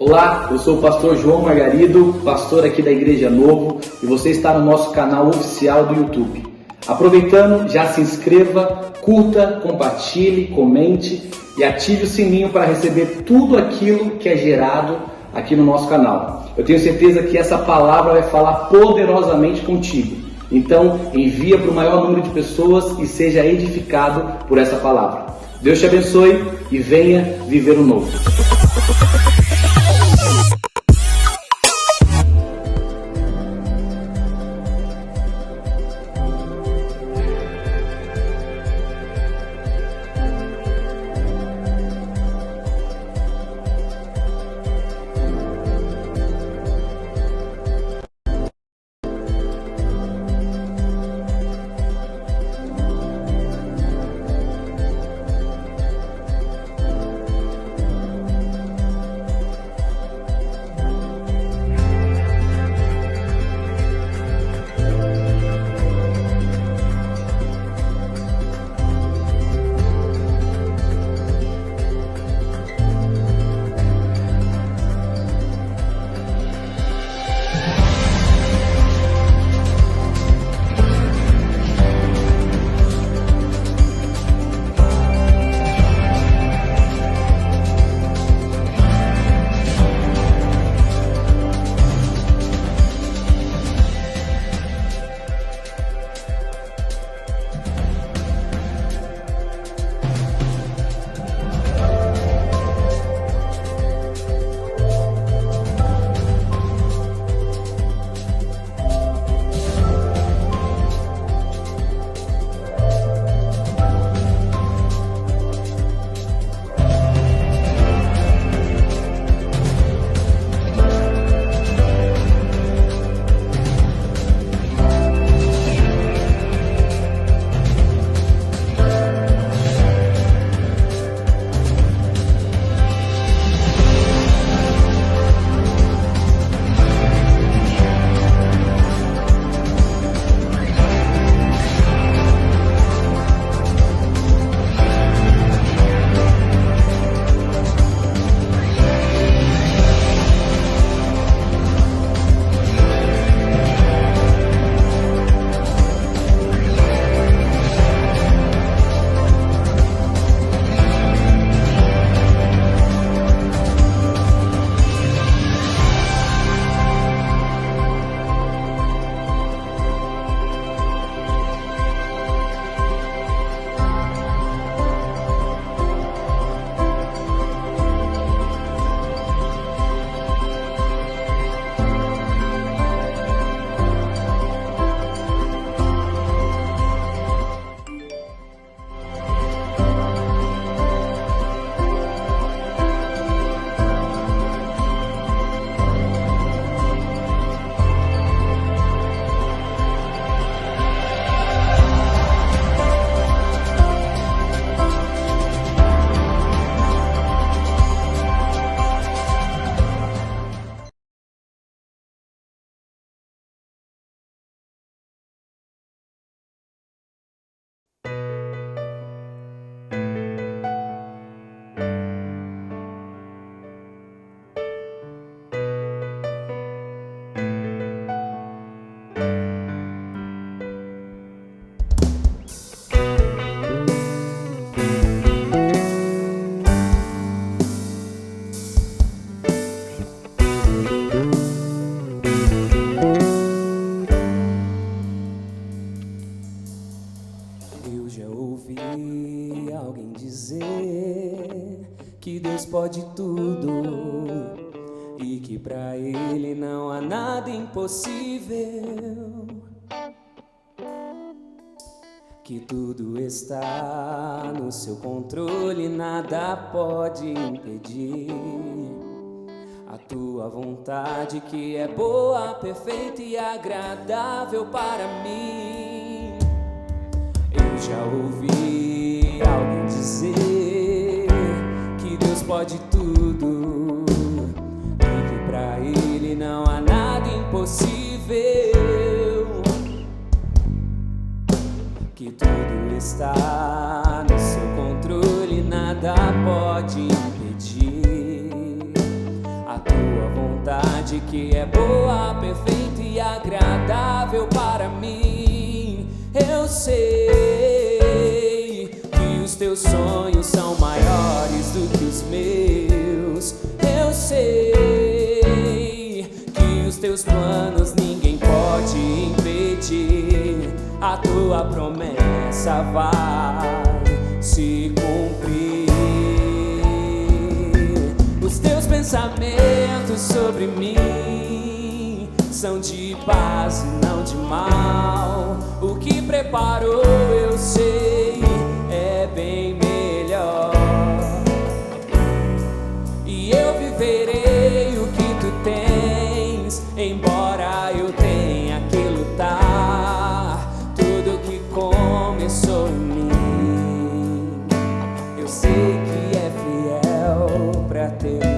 Olá, eu sou o pastor João Margarido, pastor aqui da Igreja Novo, e você está no nosso canal oficial do YouTube. Aproveitando, já se inscreva, curta, compartilhe, comente e ative o sininho para receber tudo aquilo que é gerado aqui no nosso canal. Eu tenho certeza que essa palavra vai falar poderosamente contigo. Então, envia para o maior número de pessoas e seja edificado por essa palavra. Deus te abençoe e venha viver o novo. Que Deus pode tudo e que pra Ele não há nada impossível, que tudo está no seu controle, nada pode impedir a tua vontade, que é boa, perfeita e agradável para mim. Eu já ouvi alguém dizer que Deus pode tudo e que pra Ele não há nada impossível, que tudo está no seu controle, nada pode impedir a tua tua vontade que é boa, perfeita e agradável para mim. Eu sei que os teus sonhos são maiores do que os meus. Eu sei que os teus planos ninguém pode impedir. A tua promessa vai se cumprir. Os teus pensamentos sobre mim são de paz e não de mal. O que preparou eu sei é bem melhor. E eu viverei o que tu tens, embora eu tenha que lutar. Tudo que começou em mim, eu sei que é fiel pra terminar.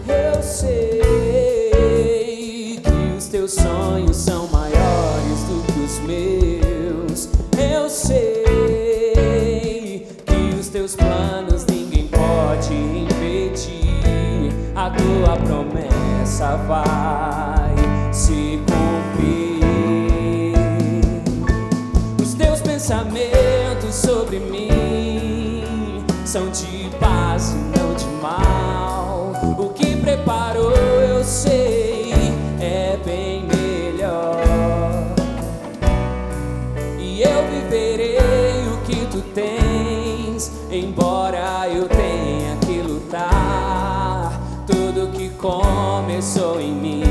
Eu sei que os teus sonhos são maiores do que os meus. Eu sei que os teus planos ninguém pode impedir. A tua promessa vai se cumprir. Os teus pensamentos sobre mim são de paz e não de mal. O que preparou eu sei é bem melhor. E eu viverei o que tu tens, embora eu tenha que lutar. Tudo que começou em mim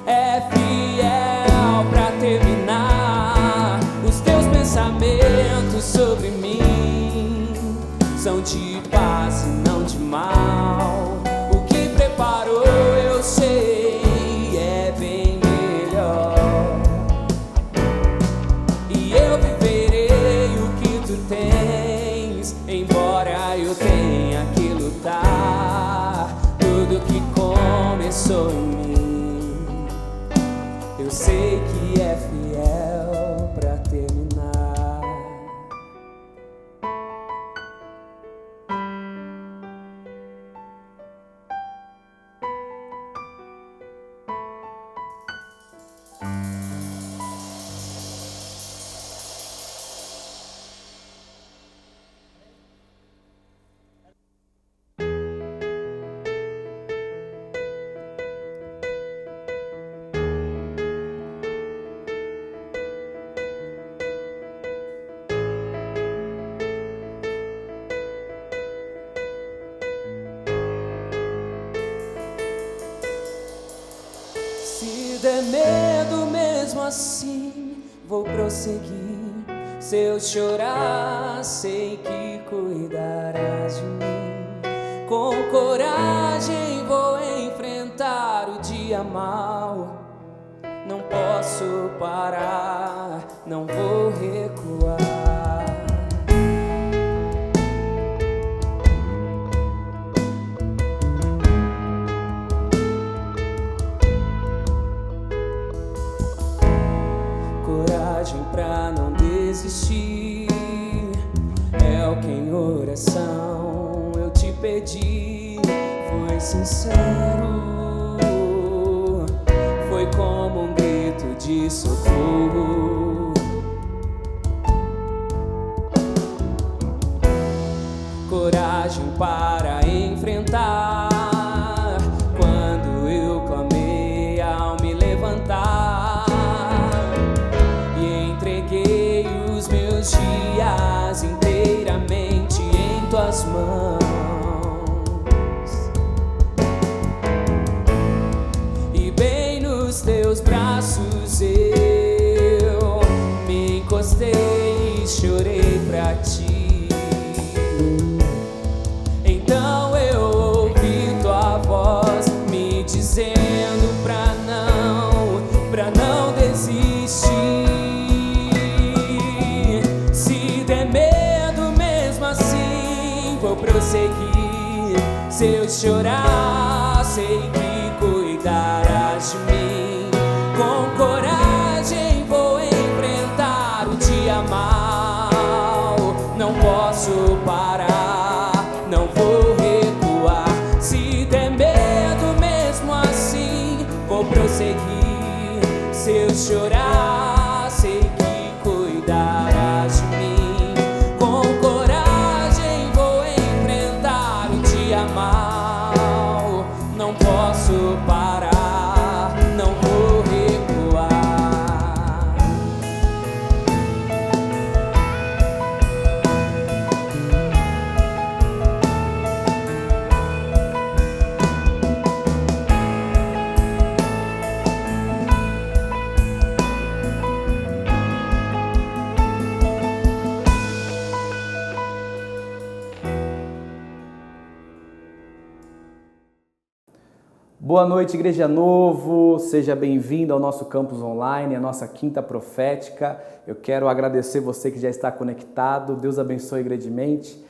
é fiel pra terminar. Os teus pensamentos sobre mim são de paz e não de mal. O que preparou eu sei é bem melhor. E eu viverei o que tu tens, embora eu tenha que lutar. Tudo que começou em mim, eu sei que é fiel pra terminar. Se der medo mesmo assim, vou prosseguir. Se eu chorar, sei que cuidarás de mim. Com coragem vou enfrentar o dia mau. Não posso parar, não vou recuar. Coragem pra não desistir é o que em oração eu te pedi. Foi sincero, foi como um grito de socorro. Coragem para enfrentar quando eu clamei ao me levantar. Entreguei os meus dias inteiramente em tuas mãos. E bem nos teus braços eu me encostei e chorei pra ti. Então eu ouvi tua voz me dizendo pra não desistir. Vou prosseguir. Se eu chorar, sei que cuidarás cuidarás de mim. Com coragem vou enfrentar o dia mal. Não posso parar, não vou recuar. Se der medo mesmo assim, vou prosseguir. Se eu chorar, sei que cuidarás de mim. Com coragem vou enfrentar o dia mal. Não posso parar, não vou recuar. Boa noite, Igreja Novo, seja bem-vindo ao nosso campus online, a nossa quinta profética. Eu quero agradecer você que já está conectado, Deus abençoe grandemente,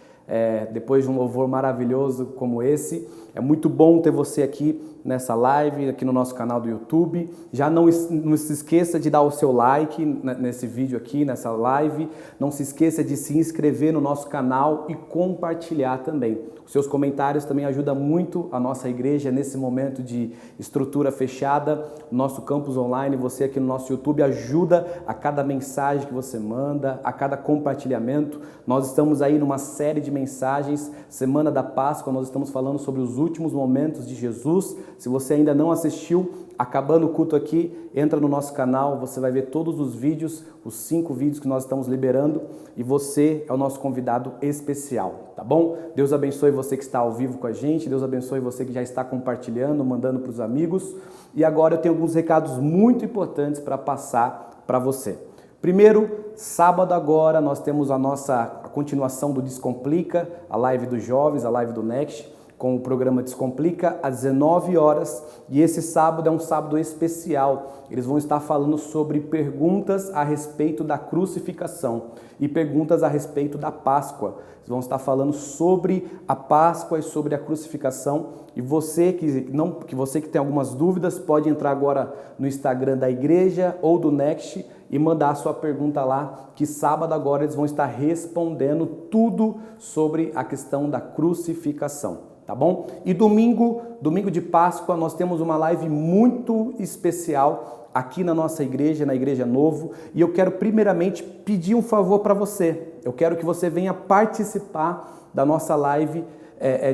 depois de um louvor maravilhoso como esse. É muito bom ter você aqui nessa live, aqui no nosso canal do YouTube. Já não se esqueça de dar o seu like nesse vídeo aqui, nessa live. Não se esqueça de se inscrever no nosso canal e compartilhar também. Os seus comentários também ajudam muito a nossa igreja nesse momento de estrutura fechada. Nosso campus online, você aqui no nosso YouTube, ajuda a cada mensagem que você manda, a cada compartilhamento. Nós estamos aí numa série de mensagens, Semana da Páscoa, nós estamos falando sobre os últimos momentos de Jesus. Se você ainda não assistiu, acabando o culto aqui, entra no nosso canal, você vai ver todos os vídeos, os 5 vídeos que nós estamos liberando, e você é o nosso convidado especial, tá bom? Deus abençoe você que está ao vivo com a gente, Deus abençoe você que já está compartilhando, mandando para os amigos. E agora eu tenho alguns recados muito importantes para passar para você. Primeiro, sábado agora nós temos a continuação do Descomplica, a live dos jovens, a live do Next, com o programa Descomplica, às 19 horas, e esse sábado é um sábado especial. Eles vão estar falando sobre perguntas a respeito da crucificação e perguntas a respeito da Páscoa. Eles vão estar falando sobre a Páscoa e sobre a crucificação, e você que tem algumas dúvidas, pode entrar agora no Instagram da igreja ou do Next e mandar a sua pergunta lá, que sábado agora eles vão estar respondendo tudo sobre a questão da crucificação. Tá bom? E domingo de Páscoa, nós temos uma live muito especial aqui na nossa igreja, na Igreja Novo, e eu quero primeiramente pedir um favor para você. Eu quero que você venha participar da nossa live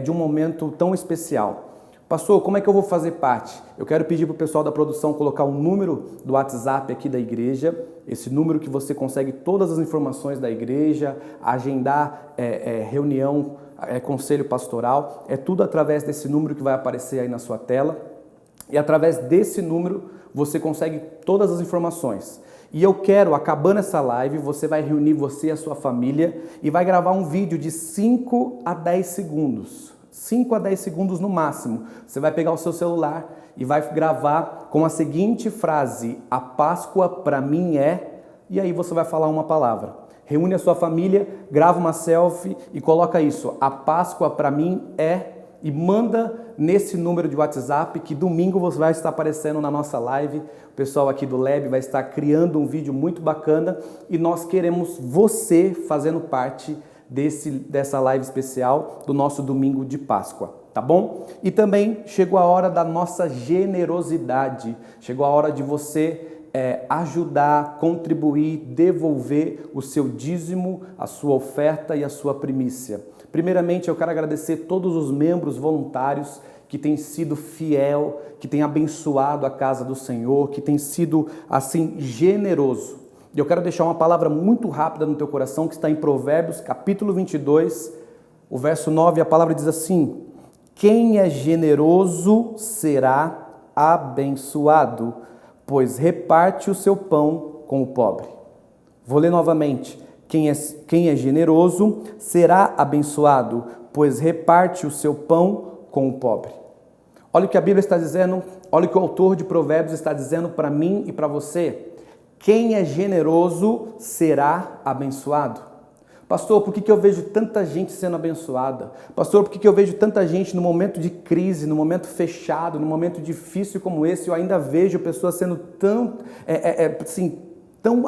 de um momento tão especial. Pastor, como é que eu vou fazer parte? Eu quero pedir para o pessoal da produção colocar o número do WhatsApp aqui da igreja, esse número que você consegue todas as informações da igreja, agendar reunião, conselho pastoral, é tudo através desse número que vai aparecer aí na sua tela, e através desse número você consegue todas as informações. E eu quero, acabando essa live, você vai reunir você e a sua família e vai gravar um vídeo de 5 a 10 segundos. 5 a 10 segundos no máximo. Você vai pegar o seu celular e vai gravar com a seguinte frase: a Páscoa para mim é... E aí você vai falar uma palavra. Reúne a sua família, grava uma selfie e coloca isso: a Páscoa para mim é... E manda nesse número de WhatsApp, que domingo você vai estar aparecendo na nossa live. O pessoal aqui do Lab vai estar criando um vídeo muito bacana e nós queremos você fazendo parte dessa live especial do nosso domingo de Páscoa, tá bom? E também chegou a hora da nossa generosidade, chegou a hora de você ajudar, contribuir, devolver o seu dízimo, a sua oferta e a sua primícia. Primeiramente, eu quero agradecer todos os membros voluntários que têm sido fiel, que têm abençoado a casa do Senhor, que têm sido, assim, generoso. E eu quero deixar uma palavra muito rápida no teu coração, que está em Provérbios, capítulo 22, o verso 9, a palavra diz assim: quem é generoso será abençoado, pois reparte o seu pão com o pobre. Vou ler novamente. Quem é generoso será abençoado, pois reparte o seu pão com o pobre. Olha o que a Bíblia está dizendo, olha o que o autor de Provérbios está dizendo para mim e para você. Quem é generoso será abençoado. Pastor, por que eu vejo tanta gente sendo abençoada? Pastor, por que eu vejo tanta gente no momento de crise, no momento fechado, no momento difícil como esse, eu ainda vejo pessoas sendo tão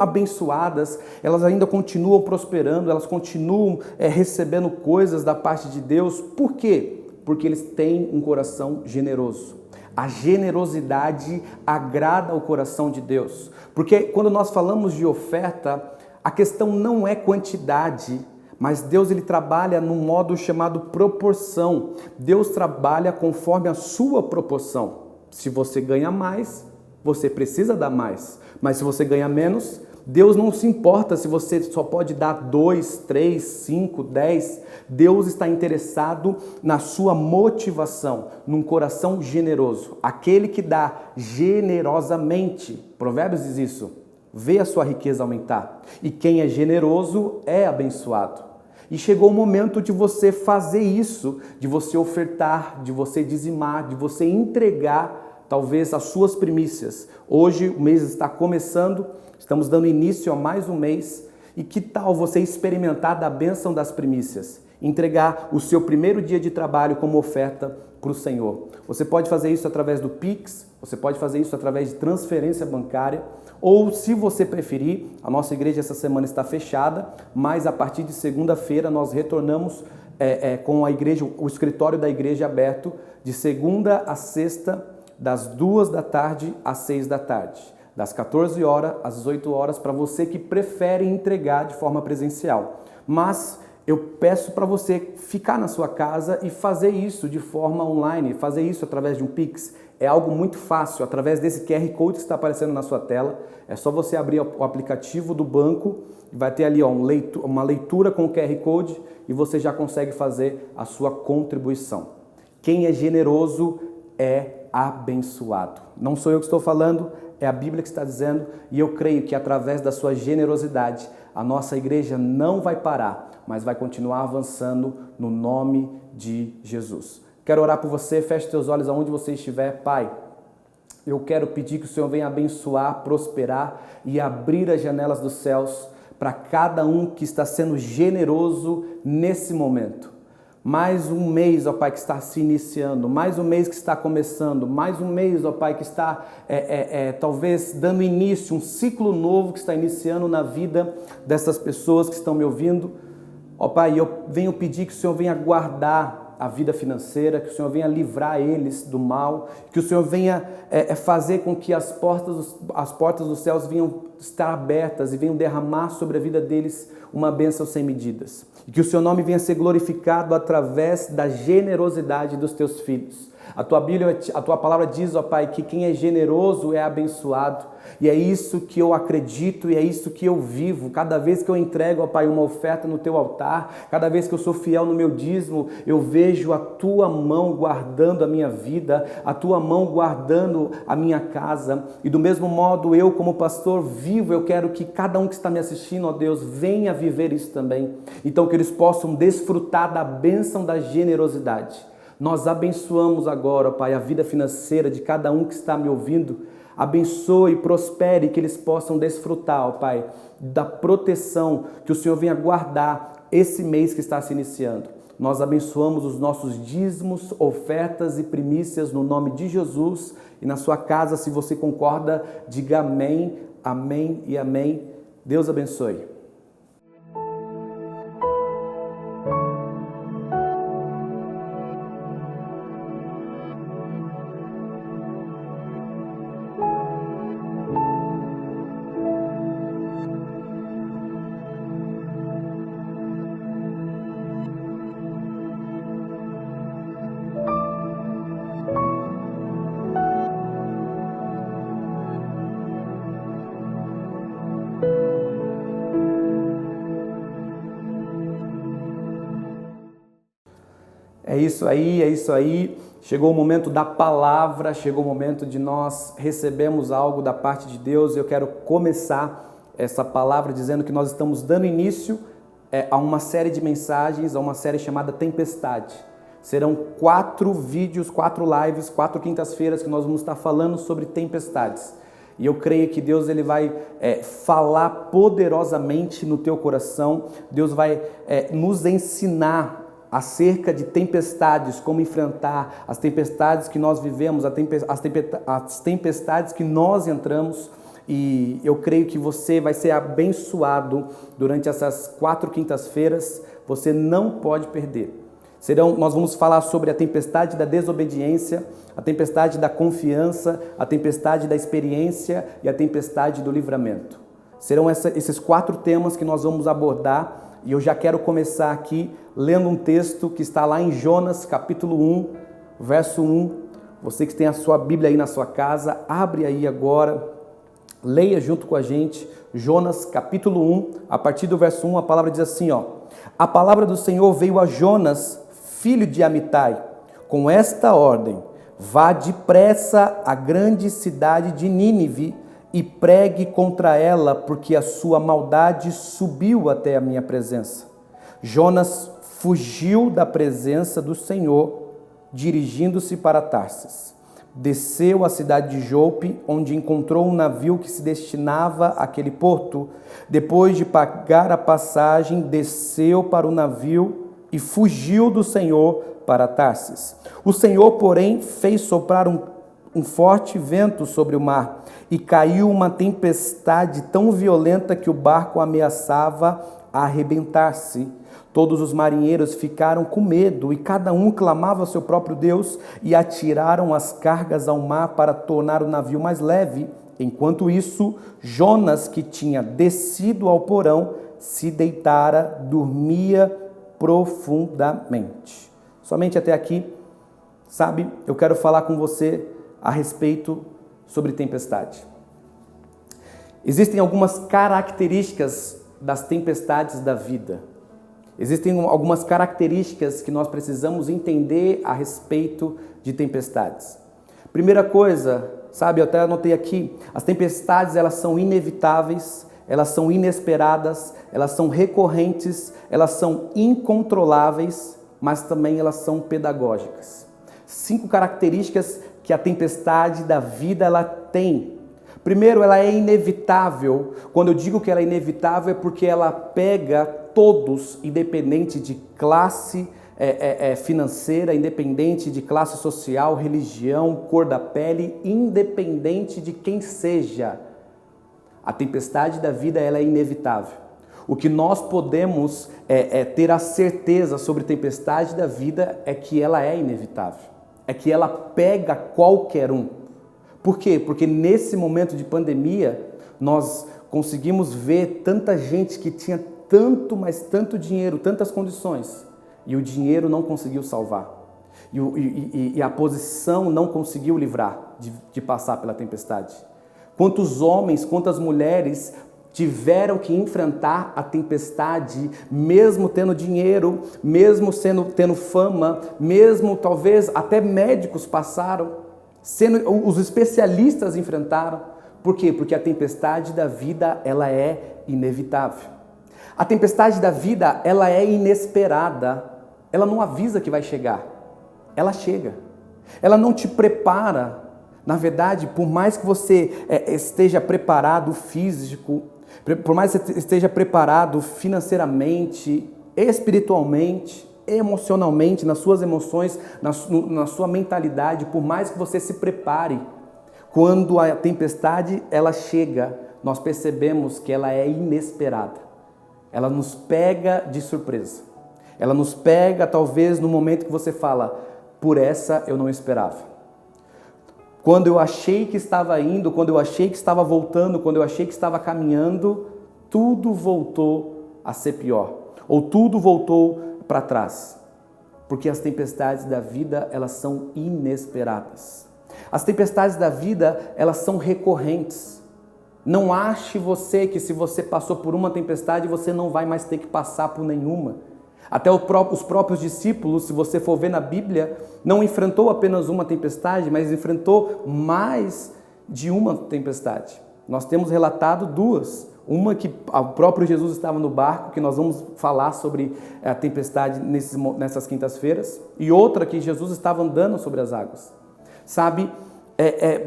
abençoadas, elas ainda continuam prosperando, elas continuam recebendo coisas da parte de Deus. Por quê? Porque eles têm um coração generoso. A generosidade agrada ao coração de Deus. Porque quando nós falamos de oferta, a questão não é quantidade, mas Deus ele trabalha num modo chamado proporção. Deus trabalha conforme a sua proporção. Se você ganha mais, você precisa dar mais. Mas se você ganha menos, Deus não se importa se você só pode dar 2, 3, 5, 10. Deus está interessado na sua motivação, num coração generoso. Aquele que dá generosamente. Provérbios diz isso. Vê a sua riqueza aumentar. E quem é generoso é abençoado. E chegou o momento de você fazer isso, de você ofertar, de você dizimar, de você entregar talvez as suas primícias. Hoje o mês está começando, estamos dando início a mais um mês. E que tal você experimentar da bênção das primícias? Entregar o seu primeiro dia de trabalho como oferta para o Senhor. Você pode fazer isso através do Pix, você pode fazer isso através de transferência bancária, ou se você preferir, a nossa igreja essa semana está fechada, mas a partir de segunda-feira nós retornamos com a igreja, o escritório da igreja aberto de segunda a sexta, das 2 da tarde às 6 da tarde. Das 14 horas às 18 horas, para você que prefere entregar de forma presencial. Mas eu peço para você ficar na sua casa e fazer isso de forma online, fazer isso através de um Pix. É algo muito fácil, através desse QR Code que está aparecendo na sua tela. É só você abrir o aplicativo do banco, vai ter ali uma leitura com o QR Code e você já consegue fazer a sua contribuição. Quem é generoso é abençoado. Não sou eu que estou falando, é a Bíblia que está dizendo, e eu creio que através da sua generosidade, a nossa igreja não vai parar, mas vai continuar avançando no nome de Jesus. Quero orar por você, feche seus olhos aonde você estiver. Pai, eu quero pedir que o Senhor venha abençoar, prosperar e abrir as janelas dos céus para cada um que está sendo generoso nesse momento. Mais um mês, ó Pai, que está se iniciando, mais um mês que está começando, mais um mês, ó Pai, que está talvez dando início, um ciclo novo que está iniciando na vida dessas pessoas que estão me ouvindo. Ó Pai, eu venho pedir que o Senhor venha guardar a vida financeira, que o Senhor venha livrar eles do mal, que o Senhor venha fazer com que as portas dos céus venham estar abertas e venham derramar sobre a vida deles uma bênção sem medidas. E que o Seu nome venha ser glorificado através da generosidade dos Teus filhos. A Tua palavra diz, ó Pai, que quem é generoso é abençoado. E é isso que eu acredito e é isso que eu vivo. Cada vez que eu entrego, ó Pai, uma oferta no Teu altar, cada vez que eu sou fiel no meu dízimo, eu vejo a Tua mão guardando a minha vida, a Tua mão guardando a minha casa. E do mesmo modo, eu como pastor vivo, eu quero que cada um que está me assistindo, ó Deus, venha viver isso também. Então que eles possam desfrutar da bênção da generosidade. Nós abençoamos agora, ó Pai, a vida financeira de cada um que está me ouvindo. Abençoe e prospere, que eles possam desfrutar, ó Pai, da proteção que o Senhor venha guardar esse mês que está se iniciando. Nós abençoamos os nossos dízimos, ofertas e primícias no nome de Jesus. E na sua casa, se você concorda, diga amém, amém e amém. Deus abençoe. É isso aí. Chegou o momento da palavra, chegou o momento de nós recebermos algo da parte de Deus. Eu quero começar essa palavra dizendo que nós estamos dando início a uma série de mensagens, a uma série chamada Tempestade. Serão 4 vídeos, 4 lives, 4 quintas-feiras que nós vamos estar falando sobre tempestades. E eu creio que Deus ele vai falar poderosamente no teu coração. Deus vai nos ensinar acerca de tempestades, como enfrentar as tempestades que nós vivemos, as tempestades que nós entramos. E eu creio que você vai ser abençoado durante essas 4 quintas-feiras. Você não pode perder. Nós vamos falar sobre a tempestade da desobediência, a tempestade da confiança, a tempestade da experiência e a tempestade do livramento. Serão esses 4 temas que nós vamos abordar, e eu já quero começar aqui lendo um texto que está lá em Jonas, capítulo 1, verso 1. Você que tem a sua Bíblia aí na sua casa, abre aí agora, leia junto com a gente, Jonas, capítulo 1, a partir do verso 1, a palavra diz assim, ó: A palavra do Senhor veio a Jonas, filho de Amitai, com esta ordem: vá depressa à grande cidade de Nínive e pregue contra ela, porque a sua maldade subiu até a minha presença. Jonas fugiu da presença do Senhor, dirigindo-se para Tarsis. Desceu à cidade de Jope, onde encontrou um navio que se destinava àquele porto. Depois de pagar a passagem, desceu para o navio e fugiu do Senhor para Tarsis. O Senhor, porém, fez soprar um forte vento sobre o mar, e caiu uma tempestade tão violenta que o barco ameaçava arrebentar-se. Todos os marinheiros ficaram com medo, e cada um clamava ao seu próprio Deus, e atiraram as cargas ao mar para tornar o navio mais leve. Enquanto isso, Jonas, que tinha descido ao porão, se deitara, dormia profundamente. Somente até aqui, sabe, eu quero falar com você a respeito sobre tempestade. Existem algumas características das tempestades da vida. Existem algumas características que nós precisamos entender a respeito de tempestades. Primeira coisa, sabe, eu até anotei aqui, as tempestades elas são inevitáveis, elas são inesperadas, elas são recorrentes, elas são incontroláveis, mas também elas são pedagógicas. 5 características que a tempestade da vida ela tem. Primeiro, ela é inevitável. Quando eu digo que ela é inevitável é porque ela pega todos, independente de classe financeira, independente de classe social, religião, cor da pele, independente de quem seja. A tempestade da vida ela é inevitável. O que nós podemos ter a certeza sobre a tempestade da vida é que ela é inevitável. É que ela pega qualquer um. Por quê? Porque nesse momento de pandemia, nós conseguimos ver tanta gente que tinha tanto, mas tanto dinheiro, tantas condições, e o dinheiro não conseguiu salvar. E a posição não conseguiu livrar de passar pela tempestade. Quantos homens, quantas mulheres tiveram que enfrentar a tempestade, mesmo tendo dinheiro, mesmo tendo fama, mesmo talvez até médicos passaram, os especialistas enfrentaram. Por quê? Porque a tempestade da vida ela é inevitável. A tempestade da vida ela é inesperada. Ela não avisa que vai chegar. Ela chega. Ela não te prepara. Na verdade, por mais que você esteja preparado físico, por mais que você esteja preparado financeiramente, espiritualmente, emocionalmente, nas suas emoções, na sua mentalidade, por mais que você se prepare, quando a tempestade ela chega, nós percebemos que ela é inesperada. Ela nos pega de surpresa. Ela nos pega talvez no momento que você fala, por essa eu não esperava. Quando eu achei que estava indo, quando eu achei que estava voltando, quando eu achei que estava caminhando, tudo voltou a ser pior. Ou tudo voltou para trás. Porque as tempestades da vida, elas são inesperadas. As tempestades da vida, elas são recorrentes. Não ache você que se você passou por uma tempestade, você não vai mais ter que passar por nenhuma. Até os próprios discípulos, se você for ver na Bíblia, não enfrentou apenas uma tempestade, mas enfrentou mais de uma tempestade. Nós temos relatado 2. Uma que o próprio Jesus estava no barco, que nós vamos falar sobre a tempestade nessas quintas-feiras, e outra que Jesus estava andando sobre as águas. Sabe,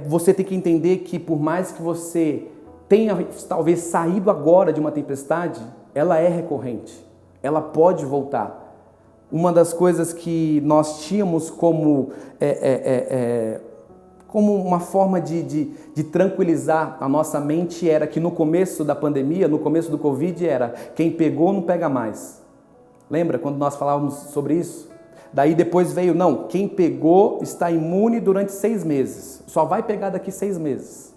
você tem que entender que por mais que você tenha talvez saído agora de uma tempestade, ela é recorrente, ela pode voltar. Uma das coisas que nós tínhamos como uma forma de tranquilizar a nossa mente era que no começo da pandemia, no começo do Covid, era quem pegou não pega mais. Lembra quando nós falávamos sobre isso? Daí depois veio, não, quem pegou está imune durante 6 meses, só vai pegar daqui 6 meses.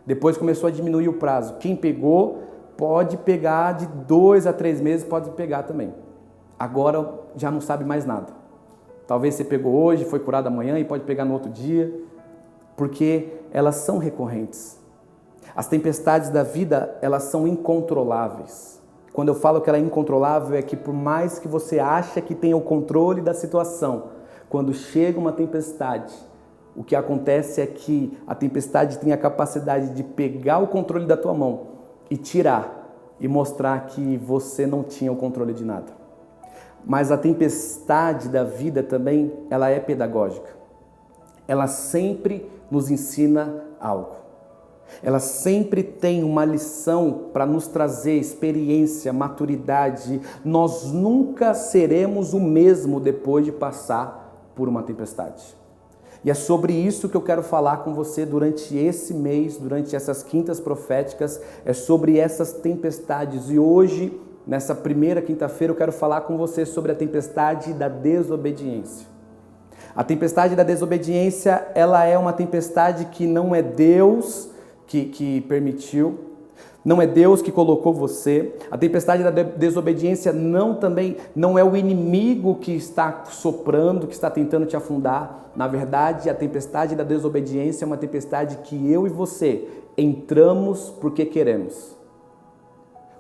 Depois começou a diminuir o prazo. Quem pegou pode pegar de 2 a 3 meses, pode pegar também. Agora já não sabe mais nada. Talvez você pegou hoje, foi curado amanhã e pode pegar no outro dia, porque elas são recorrentes. As tempestades da vida, elas são incontroláveis. Quando eu falo que ela é incontrolável, é que por mais que você ache que tenha o controle da situação, quando chega uma tempestade, o que acontece é que a tempestade tem a capacidade de pegar o controle da tua mão e tirar e mostrar que você não tinha o controle de nada. Mas a tempestade da vida também, ela é pedagógica. Ela sempre nos ensina algo. Ela sempre tem uma lição para nos trazer experiência, maturidade. Nós nunca seremos o mesmo depois de passar por uma tempestade. E é sobre isso que eu quero falar com você durante esse mês, durante essas quintas proféticas, é sobre essas tempestades. E hoje, nessa primeira quinta-feira, eu quero falar com você sobre a tempestade da desobediência. A tempestade da desobediência, ela é uma tempestade que não é Deus que permitiu, não é Deus que colocou você. A tempestade da desobediência não é o inimigo que está soprando, que está tentando te afundar. Na verdade, a tempestade da desobediência é uma tempestade que eu e você entramos porque queremos.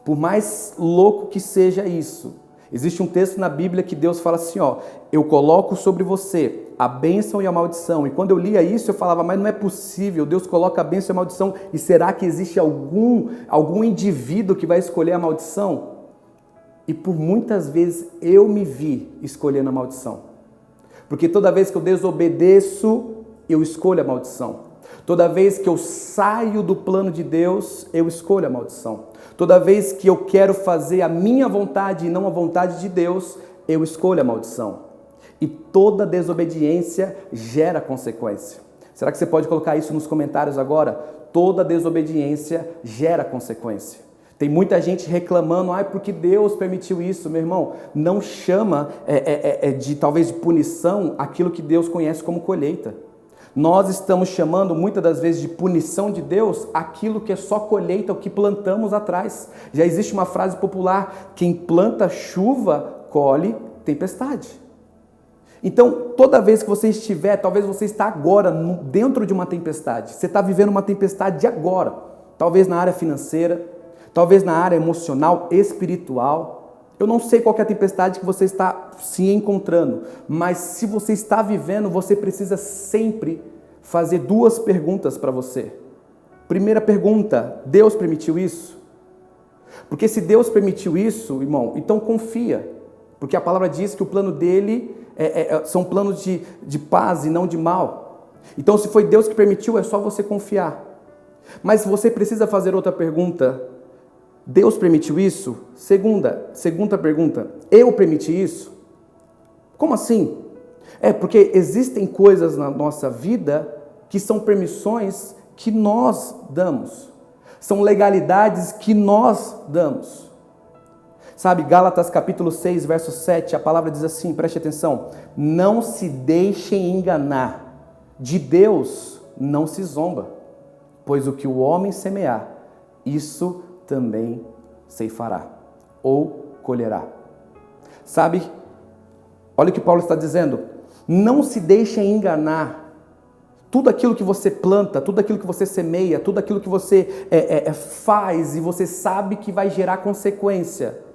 Por mais louco que seja isso, existe um texto na Bíblia que Deus fala assim, eu coloco sobre você a bênção e a maldição. E quando eu lia isso, eu falava, mas não é possível, Deus coloca a bênção e a maldição, e será que existe algum indivíduo que vai escolher a maldição? E por muitas vezes eu me vi escolhendo a maldição. Porque toda vez que eu desobedeço, eu escolho a maldição. Toda vez que eu saio do plano de Deus, eu escolho a maldição. Toda vez que eu quero fazer a minha vontade e não a vontade de Deus, eu escolho a maldição. E toda desobediência gera consequência. Será que você pode colocar isso nos comentários agora? Toda desobediência gera consequência. Tem muita gente reclamando, porque Deus permitiu isso, meu irmão. Não chama talvez de punição aquilo que Deus conhece como colheita. Nós estamos chamando muitas das vezes de punição de Deus aquilo que é só colheita, o que plantamos atrás. Já existe uma frase popular, quem planta chuva, colhe tempestade. Então, toda vez que você estiver, talvez você está agora dentro de uma tempestade, você está vivendo uma tempestade de agora, talvez na área financeira, talvez na área emocional, espiritual. Eu não sei qual é a tempestade que você está se encontrando, mas se você está vivendo, você precisa sempre fazer 2 perguntas para você. Primeira pergunta, Deus permitiu isso? Porque se Deus permitiu isso, irmão, então confia. Porque a palavra diz que o plano dele são planos de paz e não de mal. Então se foi Deus que permitiu, é só você confiar. Mas você precisa fazer outra pergunta. Deus permitiu isso? Segunda pergunta, eu permiti isso? Como assim? Porque existem coisas na nossa vida que são permissões que nós damos. São legalidades que nós damos. Sabe, Gálatas capítulo 6, verso 7, a palavra diz assim, preste atenção. Não se deixem enganar, de Deus não se zomba, pois o que o homem semear, isso também ceifará, ou colherá. Sabe, olha o que Paulo está dizendo, não se deixem enganar. Tudo aquilo que você planta, tudo aquilo que você semeia, tudo aquilo que você faz e você sabe que vai gerar consequência.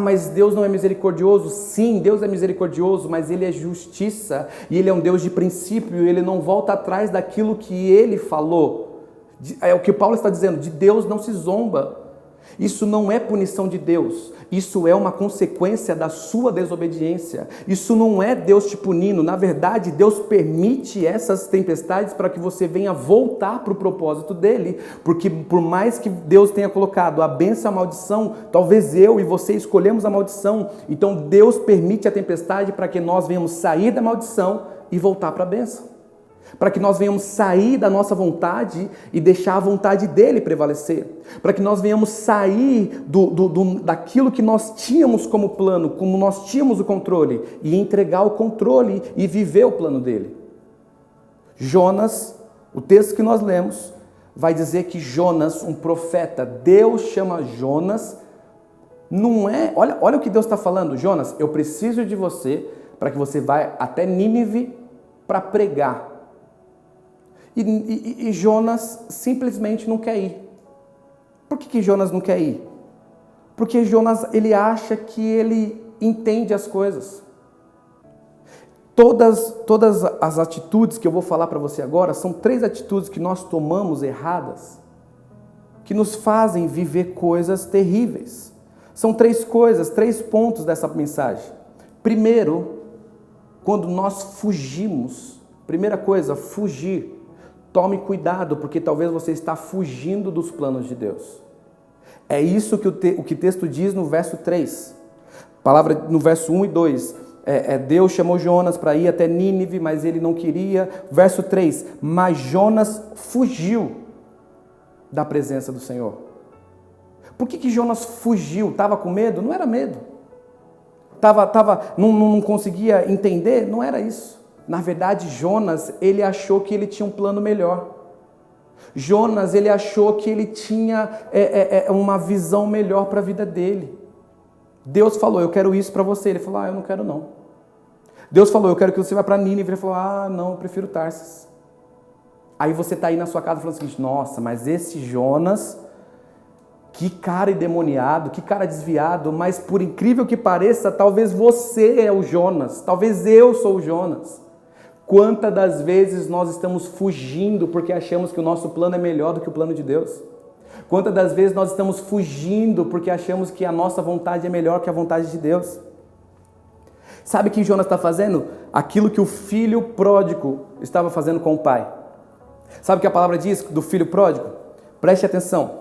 Mas Deus não é misericordioso? Sim, Deus é misericordioso, mas Ele é justiça e Ele é um Deus de princípio, Ele não volta atrás daquilo que Ele falou. É o que Paulo está dizendo, de Deus não se zomba. Isso não é punição de Deus, isso é uma consequência da sua desobediência. Isso não é Deus te punindo, na verdade Deus permite essas tempestades para que você venha voltar para o propósito dele, porque por mais que Deus tenha colocado a bênção e a maldição, talvez eu e você escolhemos a maldição, então Deus permite a tempestade para que nós venhamos sair da maldição e voltar para a bênção. Para que nós venhamos sair da nossa vontade e deixar a vontade dele prevalecer. Para que nós venhamos sair daquilo que nós tínhamos como plano, como nós tínhamos o controle, e entregar o controle e viver o plano dele. Jonas, o texto que nós lemos, vai dizer que Jonas, um profeta, Deus chama Jonas, não é... Olha o que Deus está falando. Jonas, eu preciso de você para que você vá até Nínive para pregar. E Jonas simplesmente não quer ir. Por que Jonas não quer ir? Porque Jonas, ele acha que ele entende as coisas. Todas as atitudes que eu vou falar para você agora são 3 atitudes que nós tomamos erradas, que nos fazem viver coisas terríveis. São 3 coisas, 3 pontos dessa mensagem. Primeiro, quando nós fugimos, primeira coisa, fugir. Tome cuidado, porque talvez você está fugindo dos planos de Deus. É isso que o que o texto diz no verso 3. Palavra no verso 1 e 2. Deus chamou Jonas para ir até Nínive, mas ele não queria. Verso 3. Mas Jonas fugiu da presença do Senhor. Por que Jonas fugiu? Estava com medo? Não era medo. Não conseguia entender? Não era isso. Na verdade, Jonas, ele achou que ele tinha um plano melhor. Jonas, ele achou que ele tinha uma visão melhor para a vida dele. Deus falou, eu quero isso para você. Ele falou, eu não quero não. Deus falou, eu quero que você vá para Nínive. Ele falou, não, eu prefiro Tarsis. Aí você está aí na sua casa falando o seguinte, nossa, mas esse Jonas, que cara endemoniado, que cara desviado, mas por incrível que pareça, talvez você é o Jonas, talvez eu sou o Jonas. Quantas das vezes nós estamos fugindo porque achamos que o nosso plano é melhor do que o plano de Deus? Quantas das vezes nós estamos fugindo porque achamos que a nossa vontade é melhor que a vontade de Deus? Sabe o que Jonas está fazendo? Aquilo que o filho pródigo estava fazendo com o pai. Sabe o que a palavra diz do filho pródigo? Preste atenção.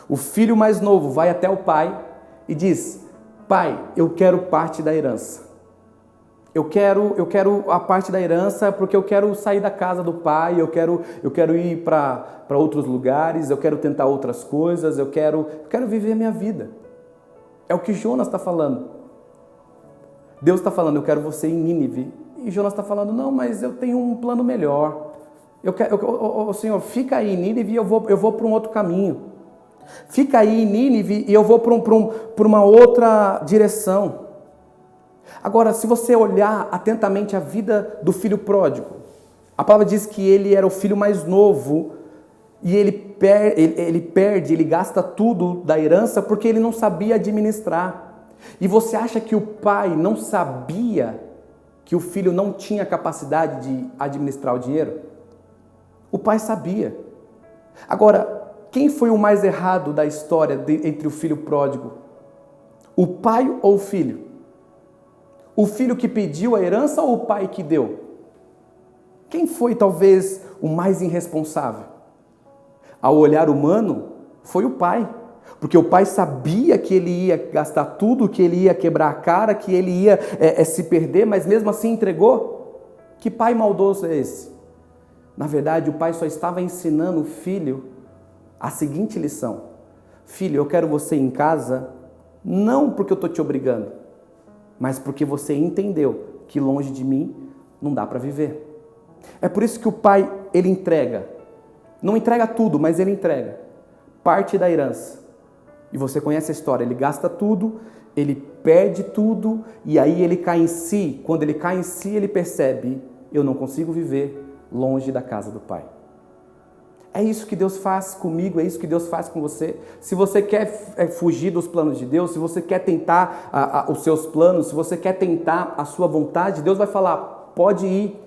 O filho mais novo vai até o pai e diz, pai, eu quero parte da herança. Eu quero a parte da herança porque eu quero sair da casa do pai, eu quero ir para outros lugares, eu quero tentar outras coisas, eu quero viver a minha vida. É o que Jonas está falando. Deus está falando, eu quero você em Nínive. E Jonas está falando, não, mas eu tenho um plano melhor. Senhor, fica aí em Nínive e eu vou para um outro caminho. Fica aí em Nínive e eu vou para uma outra direção. Agora, se você olhar atentamente a vida do filho pródigo, a palavra diz que ele era o filho mais novo e ele gasta tudo da herança porque ele não sabia administrar. E você acha que o pai não sabia que o filho não tinha capacidade de administrar o dinheiro? O pai sabia. Agora, quem foi o mais errado da história entre o filho pródigo? O pai ou o filho? O filho que pediu a herança ou o pai que deu? Quem foi talvez o mais irresponsável? Ao olhar humano, foi o pai. Porque o pai sabia que ele ia gastar tudo, que ele ia quebrar a cara, que ele ia se perder, mas mesmo assim entregou. Que pai maldoso é esse? Na verdade, o pai só estava ensinando o filho a seguinte lição. Filho, eu quero você em casa, não porque eu estou te obrigando, mas porque você entendeu que longe de mim não dá para viver. É por isso que o pai, ele entrega. Não entrega tudo, mas ele entrega parte da herança. E você conhece a história, ele gasta tudo, ele perde tudo, e aí ele cai em si. Quando ele cai em si, ele percebe, eu não consigo viver longe da casa do pai. É isso que Deus faz comigo, é isso que Deus faz com você. Se você quer fugir dos planos de Deus, se você quer tentar os seus planos, se você quer tentar a sua vontade, Deus vai falar, pode ir,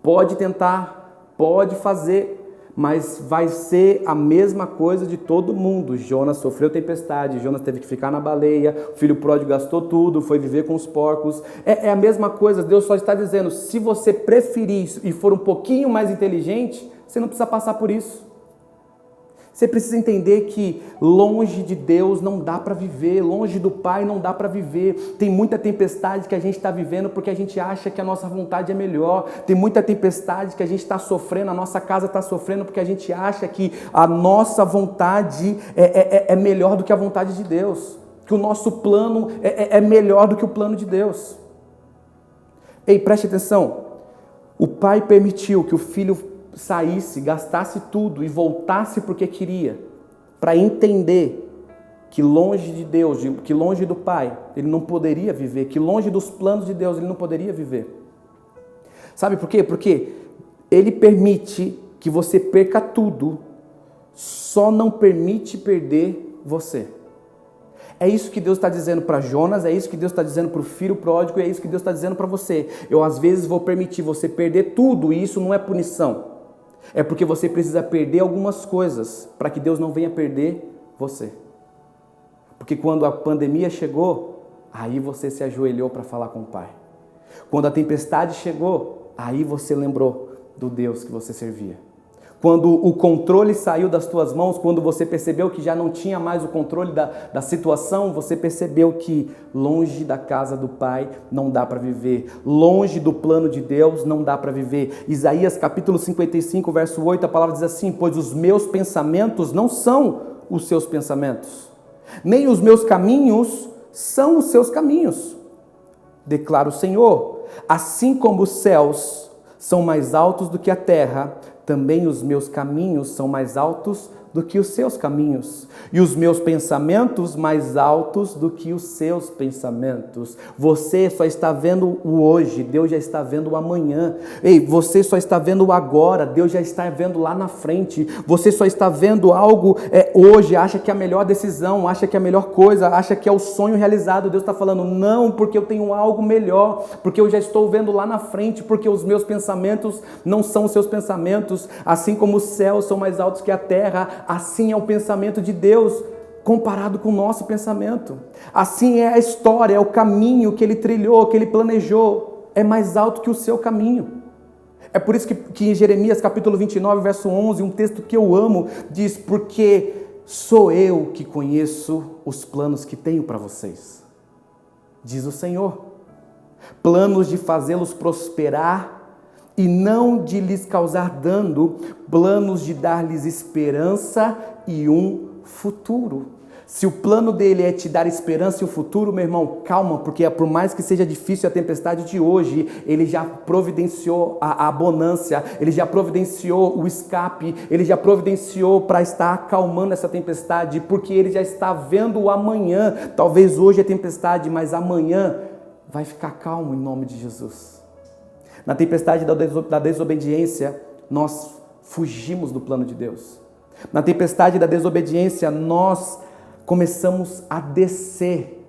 pode tentar, pode fazer, mas vai ser a mesma coisa de todo mundo. Jonas sofreu tempestade, Jonas teve que ficar na baleia, o filho pródigo gastou tudo, foi viver com os porcos. É a mesma coisa, Deus só está dizendo, se você preferir e for um pouquinho mais inteligente, você não precisa passar por isso. Você precisa entender que longe de Deus não dá para viver, longe do Pai não dá para viver. Tem muita tempestade que a gente está vivendo porque a gente acha que a nossa vontade é melhor. Tem muita tempestade que a gente está sofrendo, a nossa casa está sofrendo porque a gente acha que a nossa vontade é melhor do que a vontade de Deus. Que o nosso plano é melhor do que o plano de Deus. Ei, preste atenção. O Pai permitiu que o Filho saísse, gastasse tudo e voltasse porque queria, para entender que longe de Deus, que longe do Pai, ele não poderia viver, que longe dos planos de Deus ele não poderia viver. Sabe por quê? Porque ele permite que você perca tudo, só não permite perder você. É isso que Deus está dizendo para Jonas, é isso que Deus está dizendo para o filho pródigo, e é isso que Deus está dizendo para você. Eu às vezes vou permitir você perder tudo, e isso não é punição. É porque você precisa perder algumas coisas para que Deus não venha perder você. Porque quando a pandemia chegou, aí você se ajoelhou para falar com o Pai. Quando a tempestade chegou, aí você lembrou do Deus que você servia. Quando o controle saiu das tuas mãos, quando você percebeu que já não tinha mais o controle da situação, você percebeu que longe da casa do Pai não dá para viver, longe do plano de Deus não dá para viver. Isaías capítulo 55, verso 8, a palavra diz assim, pois os meus pensamentos não são os seus pensamentos, nem os meus caminhos são os seus caminhos, declara o Senhor. Assim como os céus são mais altos do que a terra, também os meus caminhos são mais altos do que os seus caminhos, e os meus pensamentos mais altos do que os seus pensamentos. Você só está vendo o hoje, Deus já está vendo o amanhã. Ei, você só está vendo o agora, Deus já está vendo lá na frente. Você só está vendo algo hoje, acha que é a melhor decisão, acha que é a melhor coisa, acha que é o sonho realizado. Deus está falando, não, porque eu tenho algo melhor, porque eu já estou vendo lá na frente, porque os meus pensamentos não são os seus pensamentos, assim como os céus são mais altos que a terra, assim é o pensamento de Deus comparado com o nosso pensamento. Assim é a história, é o caminho que ele trilhou, que ele planejou, é mais alto que o seu caminho. É por isso que em Jeremias capítulo 29, verso 11, um texto que eu amo, diz, porque sou eu que conheço os planos que tenho para vocês, diz o Senhor, planos de fazê-los prosperar e não de lhes causar dano, planos de dar-lhes esperança e um futuro. Se o plano dele é te dar esperança e um futuro, meu irmão, calma, porque por mais que seja difícil a tempestade de hoje, ele já providenciou a bonância, ele já providenciou o escape, ele já providenciou para estar acalmando essa tempestade, porque ele já está vendo o amanhã. Talvez hoje é tempestade, mas amanhã vai ficar calmo em nome de Jesus. Na tempestade da desobediência, nós fugimos do plano de Deus. Na tempestade da desobediência, nós começamos a descer.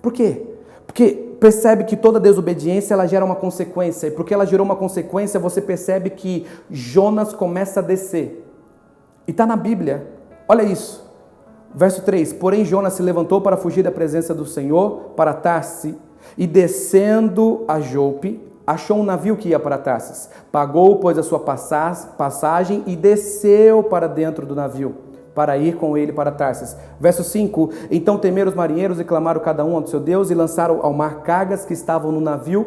Por quê? Porque percebe que toda desobediência ela gera uma consequência. E porque ela gerou uma consequência, você percebe que Jonas começa a descer. E está na Bíblia. Olha isso. Verso 3. Porém Jonas se levantou para fugir da presença do Senhor, para Tarsis, e descendo a Jope, achou um navio que ia para Tarsis, pagou, pois, a sua passagem e desceu para dentro do navio, para ir com ele para Tarsis. Verso 5, então temeram os marinheiros e clamaram cada um ao seu Deus e lançaram ao mar cargas que estavam no navio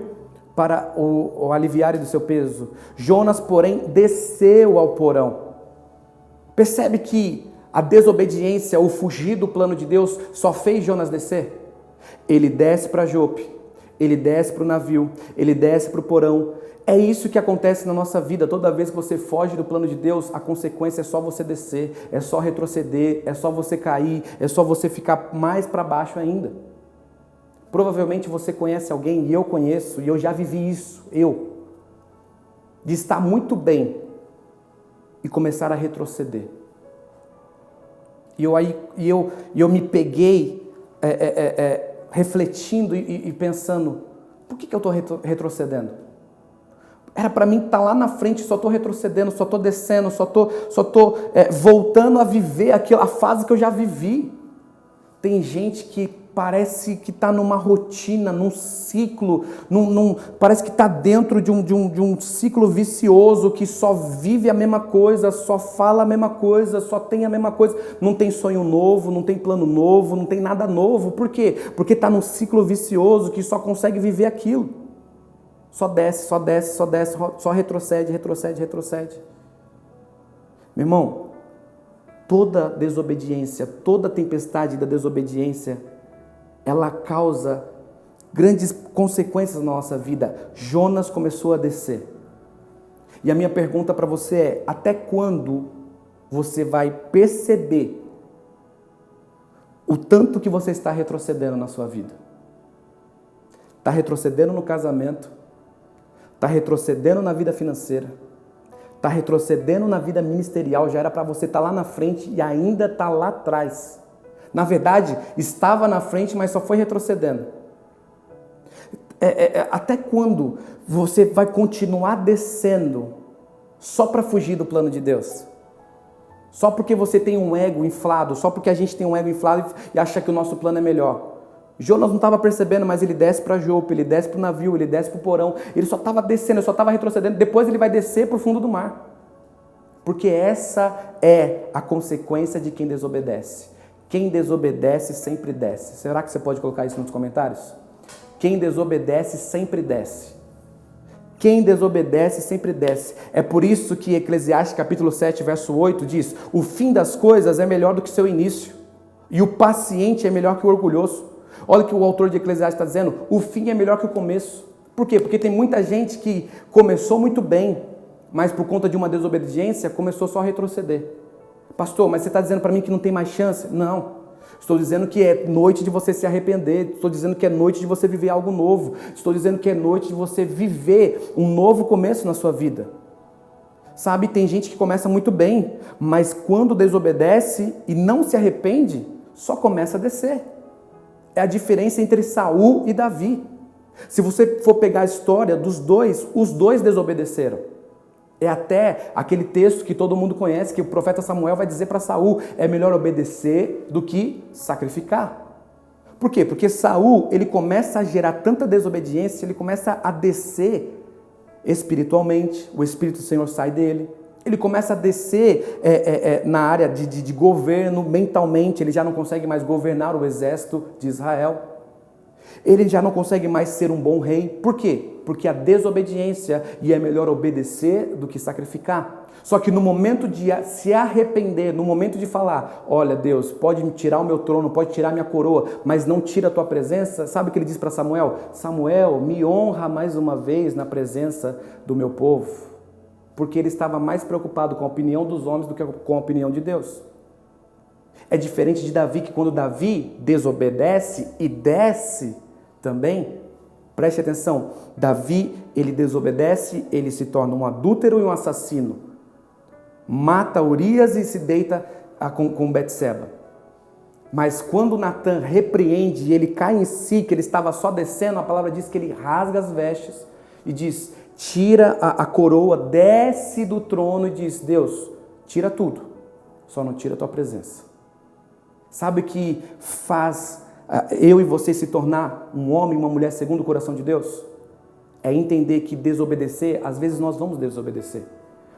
para o aliviarem do seu peso. Jonas, porém, desceu ao porão. Percebe que a desobediência, o fugir do plano de Deus, só fez Jonas descer? Ele desce para Jope. Ele desce para o navio, ele desce para o porão. É isso que acontece na nossa vida. Toda vez que você foge do plano de Deus, a consequência é só você descer, é só retroceder, é só você cair, é só você ficar mais para baixo ainda. Provavelmente você conhece alguém, e eu conheço, e eu já vivi isso, de estar muito bem e começar a retroceder. E eu me peguei refletindo e pensando, por que eu estou retrocedendo? Era para mim estar lá na frente, só estou retrocedendo, só estou descendo, só estou voltando a viver a fase que eu já vivi. Tem gente que parece que está numa rotina, num ciclo, parece que está dentro de um ciclo vicioso, que só vive a mesma coisa, só fala a mesma coisa, só tem a mesma coisa, não tem sonho novo, não tem plano novo, não tem nada novo. Por quê? Porque está num ciclo vicioso que só consegue viver aquilo. Só desce, só desce, só desce, só retrocede, retrocede, retrocede. Meu irmão, toda desobediência, toda tempestade da desobediência, ela causa grandes consequências na nossa vida. Jonas começou a descer. E a minha pergunta para você é: até quando você vai perceber o tanto que você está retrocedendo na sua vida? Está retrocedendo no casamento, está retrocedendo na vida financeira, está retrocedendo na vida ministerial. Já era para você estar lá na frente e ainda está lá atrás. Na verdade, estava na frente, mas só foi retrocedendo. Até quando você vai continuar descendo só para fugir do plano de Deus? Só porque você tem um ego inflado, só porque a gente tem um ego inflado e acha que o nosso plano é melhor. Jonas não estava percebendo, mas ele desce para Jope, ele desce para o navio, ele desce para o porão, ele só estava descendo, ele só estava retrocedendo, depois ele vai descer para o fundo do mar. Porque essa é a consequência de quem desobedece. Quem desobedece sempre desce. Será que você pode colocar isso nos comentários? Quem desobedece sempre desce. Quem desobedece sempre desce. É por isso que Eclesiastes capítulo 7, verso 8 diz: o fim das coisas é melhor do que seu início, e o paciente é melhor que o orgulhoso. Olha o que o autor de Eclesiastes está dizendo: o fim é melhor que o começo. Por quê? Porque tem muita gente que começou muito bem, mas por conta de uma desobediência começou só a retroceder. Pastor, mas você está dizendo para mim que não tem mais chance? Não. Estou dizendo que é noite de você se arrepender. Estou dizendo que é noite de você viver algo novo. Estou dizendo que é noite de você viver um novo começo na sua vida. Sabe, tem gente que começa muito bem, mas quando desobedece e não se arrepende, só começa a descer. É a diferença entre Saul e Davi. Se você for pegar a história dos dois, os dois desobedeceram. É até aquele texto que todo mundo conhece, que o profeta Samuel vai dizer para Saul: é melhor obedecer do que sacrificar. Por quê? Porque Saul, ele começa a gerar tanta desobediência, ele começa a descer espiritualmente, o Espírito do Senhor sai dele. Ele começa a descer na área de governo, mentalmente, ele já não consegue mais governar o exército de Israel. Ele já não consegue mais ser um bom rei. Por quê? Porque a desobediência, e é melhor obedecer do que sacrificar. Só que no momento de se arrepender, no momento de falar: olha Deus, pode me tirar o meu trono, pode tirar minha coroa, mas não tira a tua presença. Sabe o que ele diz para Samuel? Samuel, me honra mais uma vez na presença do meu povo. Porque ele estava mais preocupado com a opinião dos homens do que com a opinião de Deus. É diferente de Davi, que quando Davi desobedece e desce também, preste atenção, Davi, ele desobedece, ele se torna um adúltero e um assassino. Mata Urias e se deita com Betseba. Mas quando Natan repreende e ele cai em si, que ele estava só descendo, a palavra diz que ele rasga as vestes e diz: tira a coroa, desce do trono e diz: Deus, tira tudo, só não tira a tua presença. Sabe o que faz eu e você se tornar um homem e uma mulher segundo o coração de Deus? É entender que desobedecer, às vezes nós vamos desobedecer,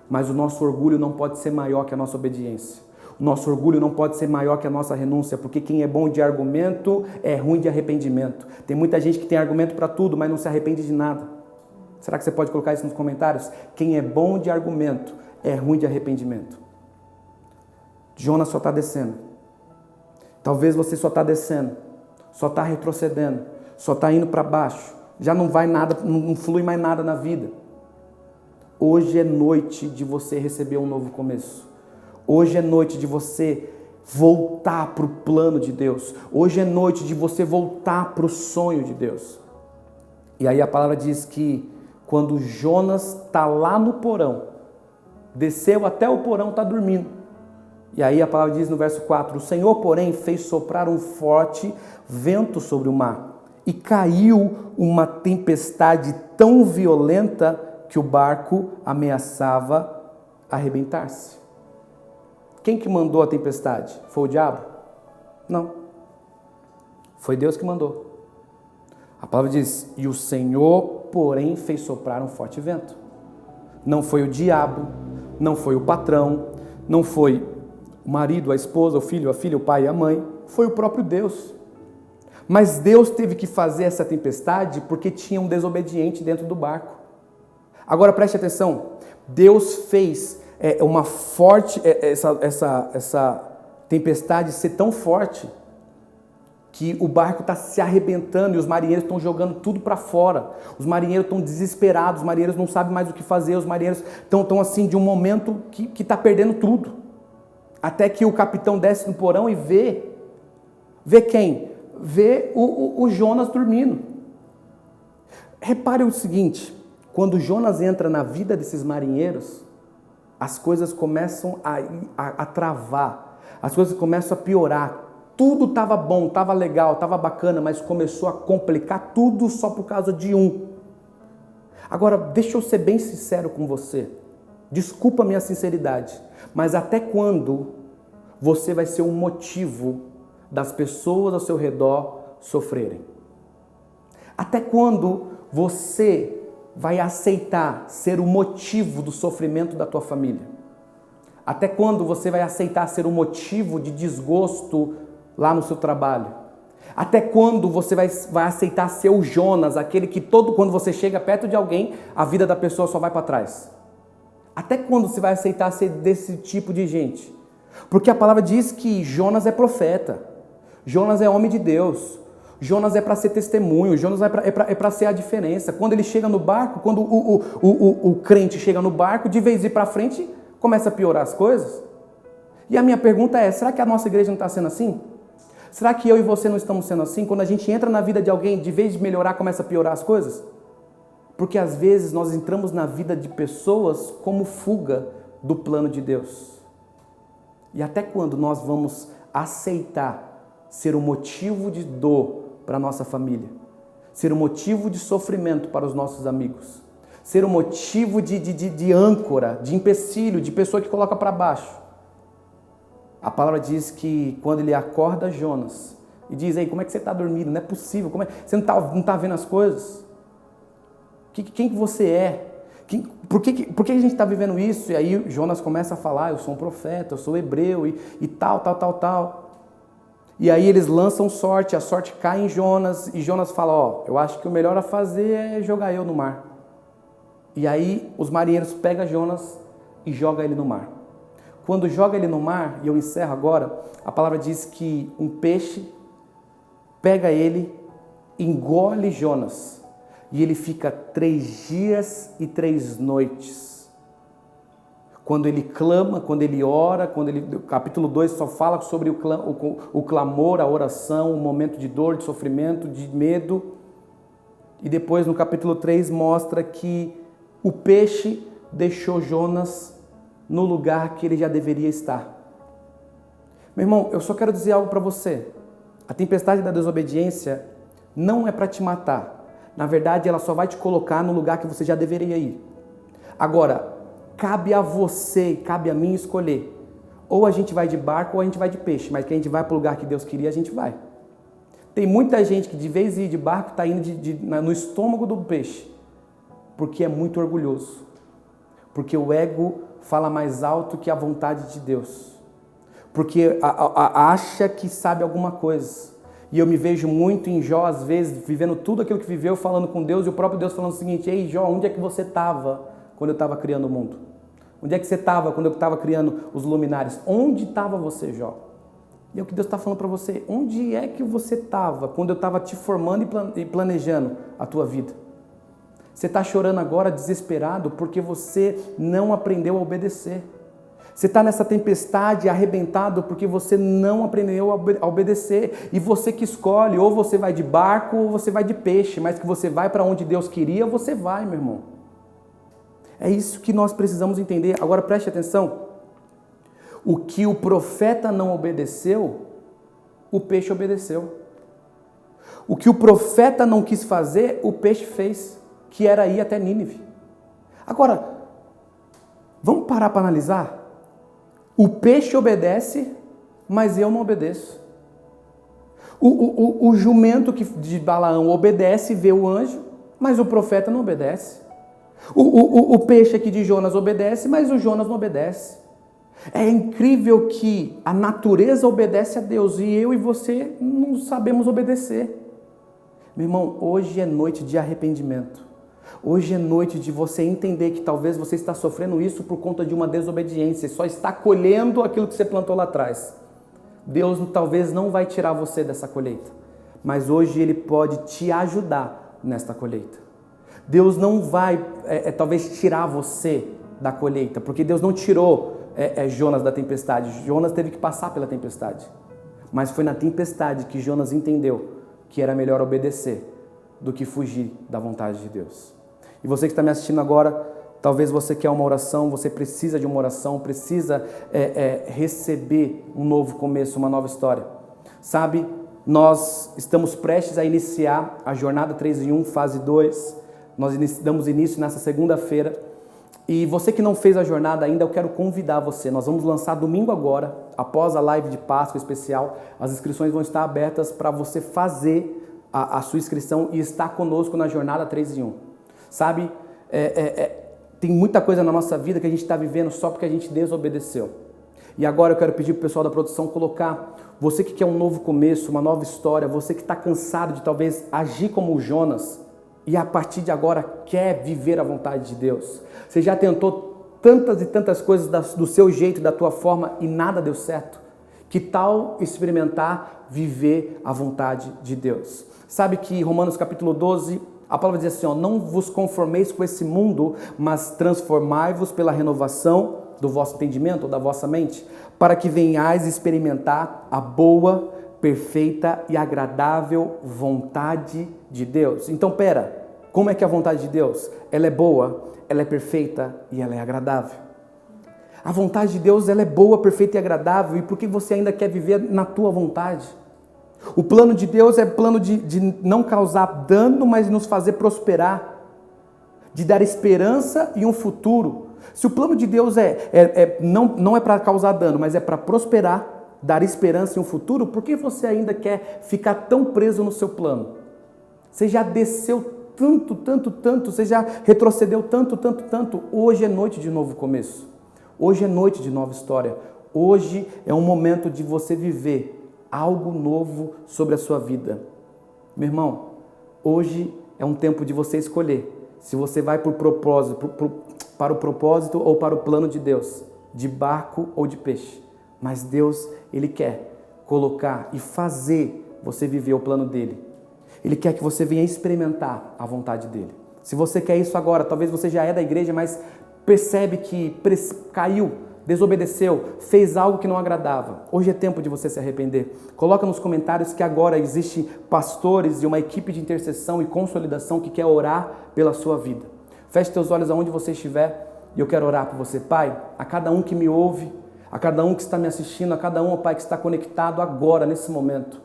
mas o nosso orgulho não pode ser maior que a nossa obediência. O nosso orgulho não pode ser maior que a nossa renúncia, porque quem é bom de argumento é ruim de arrependimento. Tem muita gente que tem argumento para tudo, mas não se arrepende de nada. Será que você pode colocar isso nos comentários? Quem é bom de argumento é ruim de arrependimento. Jonas só está descendo. Talvez você só está descendo, só está retrocedendo, só está indo para baixo. Já não vai nada, não flui mais nada na vida. Hoje é noite de você receber um novo começo. Hoje é noite de você voltar para o plano de Deus. Hoje é noite de você voltar para o sonho de Deus. E aí a palavra diz que quando Jonas está lá no porão, desceu até o porão, está dormindo. E aí a palavra diz no verso 4, o Senhor, porém, fez soprar um forte vento sobre o mar, e caiu uma tempestade tão violenta que o barco ameaçava arrebentar-se. Quem que mandou a tempestade? Foi o diabo? Não. Foi Deus que mandou. A palavra diz, e o Senhor, porém, fez soprar um forte vento. Não foi o diabo, não foi o patrão, não foi o marido, a esposa, o filho, a filha, o pai e a mãe. Foi o próprio Deus. Mas Deus teve que fazer essa tempestade porque tinha um desobediente dentro do barco. Agora preste atenção, Deus fez uma forte, essa tempestade ser tão forte que o barco está se arrebentando e os marinheiros estão jogando tudo para fora. Os marinheiros estão desesperados, os marinheiros não sabem mais o que fazer, os marinheiros estão assim de um momento que está perdendo tudo. Até que o capitão desce no porão e vê quem? Vê o Jonas dormindo. Repare o seguinte, quando Jonas entra na vida desses marinheiros, as coisas começam a travar, as coisas começam a piorar. Tudo estava bom, estava legal, estava bacana, mas começou a complicar tudo só por causa de um. Agora, deixa eu ser bem sincero com você. Desculpa a minha sinceridade, mas até quando você vai ser um motivo das pessoas ao seu redor sofrerem? Até quando você vai aceitar ser o motivo do sofrimento da tua família? Até quando você vai aceitar ser o motivo de desgosto lá no seu trabalho? Até quando você vai aceitar ser o Jonas, aquele que quando você chega perto de alguém, a vida da pessoa só vai para trás? Até quando você vai aceitar ser desse tipo de gente? Porque a palavra diz que Jonas é profeta, Jonas é homem de Deus, Jonas é para ser testemunho, Jonas é para ser a diferença. Quando ele chega no barco, quando o crente chega no barco, de vez de ir para frente, começa a piorar as coisas. E a minha pergunta é, será que a nossa igreja não está sendo assim? Será que eu e você não estamos sendo assim? Quando a gente entra na vida de alguém, de vez de melhorar, começa a piorar as coisas? Porque às vezes nós entramos na vida de pessoas como fuga do plano de Deus. E até quando nós vamos aceitar ser o motivo de dor para a nossa família? Ser o motivo de sofrimento para os nossos amigos? Ser o motivo de âncora, de empecilho, de pessoa que coloca para baixo? A palavra diz que quando ele acorda Jonas e diz, ei, como é que você está dormindo? Não é possível, você não está vendo as coisas? Quem que você é? Por que a gente está vivendo isso? E aí Jonas começa a falar, eu sou um profeta, eu sou hebreu e tal. E aí eles lançam sorte, a sorte cai em Jonas e Jonas fala, eu acho que o melhor a fazer é jogar eu no mar. E aí os marinheiros pegam Jonas e jogam ele no mar. Quando joga ele no mar, e eu encerro agora, a palavra diz que um peixe pega ele, engole Jonas, e ele fica 3 dias e 3 noites. Quando ele clama, quando ele ora, o capítulo 2 só fala sobre o clamor, a oração, o momento de dor, de sofrimento, de medo. E depois no capítulo 3 mostra que o peixe deixou Jonas no lugar que ele já deveria estar. Meu irmão, eu só quero dizer algo para você. A tempestade da desobediência não é para te matar. Na verdade, ela só vai te colocar no lugar que você já deveria ir. Agora, cabe a você, cabe a mim escolher. Ou a gente vai de barco ou a gente vai de peixe. Mas que a gente vai para o lugar que Deus queria, a gente vai. Tem muita gente que de vez de ir de barco está indo no estômago do peixe. Porque é muito orgulhoso. Porque o ego fala mais alto que a vontade de Deus. Porque acha que sabe alguma coisa. E eu me vejo muito em Jó, às vezes, vivendo tudo aquilo que viveu, falando com Deus, e o próprio Deus falando o seguinte, ei Jó, onde é que você estava quando eu estava criando o mundo? Onde é que você estava quando eu estava criando os luminares? Onde estava você, Jó? E é o que Deus está falando para você. Onde é que você estava quando eu estava te formando e planejando a tua vida? Você está chorando agora desesperado porque você não aprendeu a obedecer. Você está nessa tempestade arrebentado porque você não aprendeu a obedecer. E você que escolhe, ou você vai de barco ou você vai de peixe, mas que você vai para onde Deus queria, você vai, meu irmão. É isso que nós precisamos entender. Agora preste atenção. O que o profeta não obedeceu, o peixe obedeceu. O que o profeta não quis fazer, o peixe fez, que era ir até Nínive. Agora, vamos parar para analisar? O peixe obedece, mas eu não obedeço. O jumento de Balaão obedece e vê o anjo, mas o profeta não obedece. O peixe aqui de Jonas obedece, mas o Jonas não obedece. É incrível que a natureza obedece a Deus e eu e você não sabemos obedecer. Meu irmão, hoje é noite de arrependimento. Hoje é noite de você entender que talvez você está sofrendo isso por conta de uma desobediência, só está colhendo aquilo que você plantou lá atrás. Deus talvez não vai tirar você dessa colheita, mas hoje Ele pode te ajudar nesta colheita. Deus não vai talvez tirar você da colheita, porque Deus não tirou Jonas da tempestade. Jonas teve que passar pela tempestade, mas foi na tempestade que Jonas entendeu que era melhor obedecer do que fugir da vontade de Deus. E você que está me assistindo agora, talvez você quer uma oração, você precisa de uma oração, precisa receber um novo começo, uma nova história. Sabe, nós estamos prestes a iniciar a Jornada 3 em 1, fase 2. Nós damos início nessa segunda-feira. E você que não fez a jornada ainda, eu quero convidar você. Nós vamos lançar domingo agora, após a live de Páscoa especial. As inscrições vão estar abertas para você fazer a sua inscrição e estar conosco na Jornada 3 em 1. Sabe, tem muita coisa na nossa vida que a gente está vivendo só porque a gente desobedeceu. E agora eu quero pedir para o pessoal da produção colocar, você que quer um novo começo, uma nova história, você que está cansado de talvez agir como o Jonas e a partir de agora quer viver a vontade de Deus. Você já tentou tantas e tantas coisas do seu jeito, da tua forma e nada deu certo. Que tal experimentar viver a vontade de Deus? Sabe que Romanos capítulo 12, a palavra diz assim, não vos conformeis com esse mundo, mas transformai-vos pela renovação do vosso entendimento ou da vossa mente, para que venhais experimentar a boa, perfeita e agradável vontade de Deus. Então, pera, como é que é a vontade de Deus? Ela é boa, ela é perfeita e ela é agradável. A vontade de Deus, ela é boa, perfeita e agradável. E por que você ainda quer viver na tua vontade? O plano de Deus é plano de não causar dano, mas nos fazer prosperar, de dar esperança e um futuro. Se o plano de Deus não é para causar dano, mas é para prosperar, dar esperança e um futuro, por que você ainda quer ficar tão preso no seu plano? Você já desceu tanto, você já retrocedeu tanto. Hoje é noite de novo começo. Hoje é noite de nova história. Hoje é um momento de você viver algo novo sobre a sua vida. Meu irmão, hoje é um tempo de você escolher se você vai para o propósito ou para o plano de Deus, de barco ou de peixe. Mas Deus, Ele quer colocar e fazer você viver o plano dEle. Ele quer que você venha experimentar a vontade dEle. Se você quer isso agora, talvez você já é da igreja, mas percebe que caiu, desobedeceu, fez algo que não agradava. Hoje é tempo de você se arrepender. Coloca nos comentários que agora existe pastores e uma equipe de intercessão e consolidação que quer orar pela sua vida. Feche teus olhos aonde você estiver e eu quero orar por você. Pai, a cada um que me ouve, a cada um que está me assistindo, a cada um, Pai, que está conectado agora, nesse momento,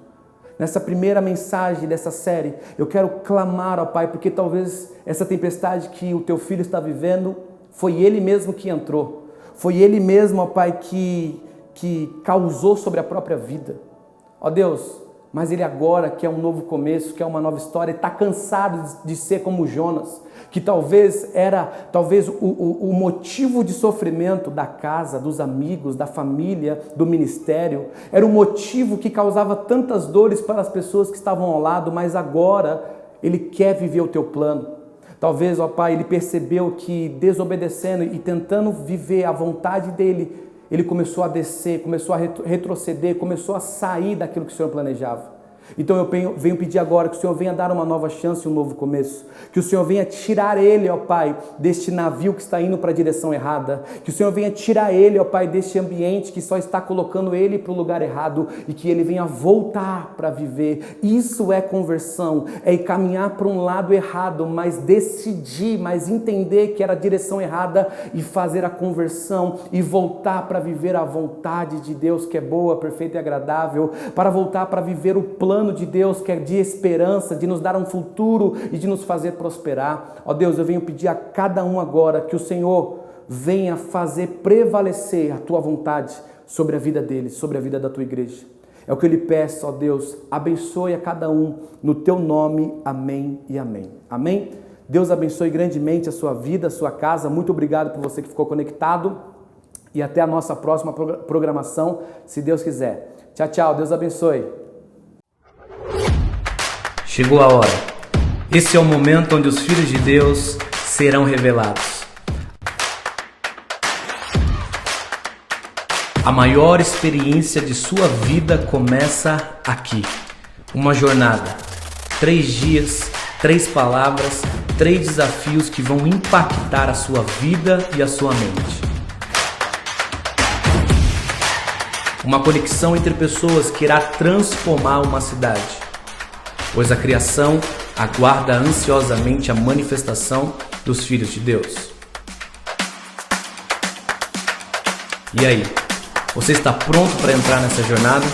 nessa primeira mensagem dessa série, eu quero clamar, ó Pai, porque talvez essa tempestade que o teu filho está vivendo, foi ele mesmo que entrou. Foi ele mesmo, ó Pai, que causou sobre a própria vida. Ó Deus, mas ele agora quer um novo começo, quer uma nova história, está cansado de ser como Jonas, que talvez era o motivo de sofrimento da casa, dos amigos, da família, do ministério, era o motivo que causava tantas dores para as pessoas que estavam ao lado, mas agora ele quer viver o teu plano. Talvez, ó Pai, ele percebeu que desobedecendo e tentando viver a vontade dele, ele começou a descer, começou a retroceder, começou a sair daquilo que o Senhor planejava. Então eu venho pedir agora que o Senhor venha dar uma nova chance, um novo começo. Que o Senhor venha tirar ele, ó Pai, deste navio que está indo para a direção errada. Que o Senhor venha tirar ele, ó Pai, deste ambiente que só está colocando ele para o lugar errado. E que ele venha voltar para viver. Isso é conversão, é caminhar para um lado errado, mas decidir, mas entender que era a direção errada e fazer a conversão e voltar para viver a vontade de Deus que é boa, perfeita e agradável. Para voltar para viver o plano plano de Deus que é de esperança, de nos dar um futuro e de nos fazer prosperar. Ó Deus, eu venho pedir a cada um agora que o Senhor venha fazer prevalecer a Tua vontade sobre a vida deles, sobre a vida da Tua igreja. É o que eu lhe peço, ó Deus, abençoe a cada um no Teu nome, amém e amém. Amém? Deus abençoe grandemente a sua vida, a sua casa. Muito obrigado por você que ficou conectado e até a nossa próxima programação, se Deus quiser. Tchau, tchau. Deus abençoe. Chegou a hora. Esse é o momento onde os filhos de Deus serão revelados. A maior experiência de sua vida começa aqui. Uma jornada, 3 dias, 3 palavras, 3 desafios que vão impactar a sua vida e a sua mente. Uma conexão entre pessoas que irá transformar uma cidade, pois a criação aguarda ansiosamente a manifestação dos filhos de Deus. E aí? Você está pronto para entrar nessa jornada?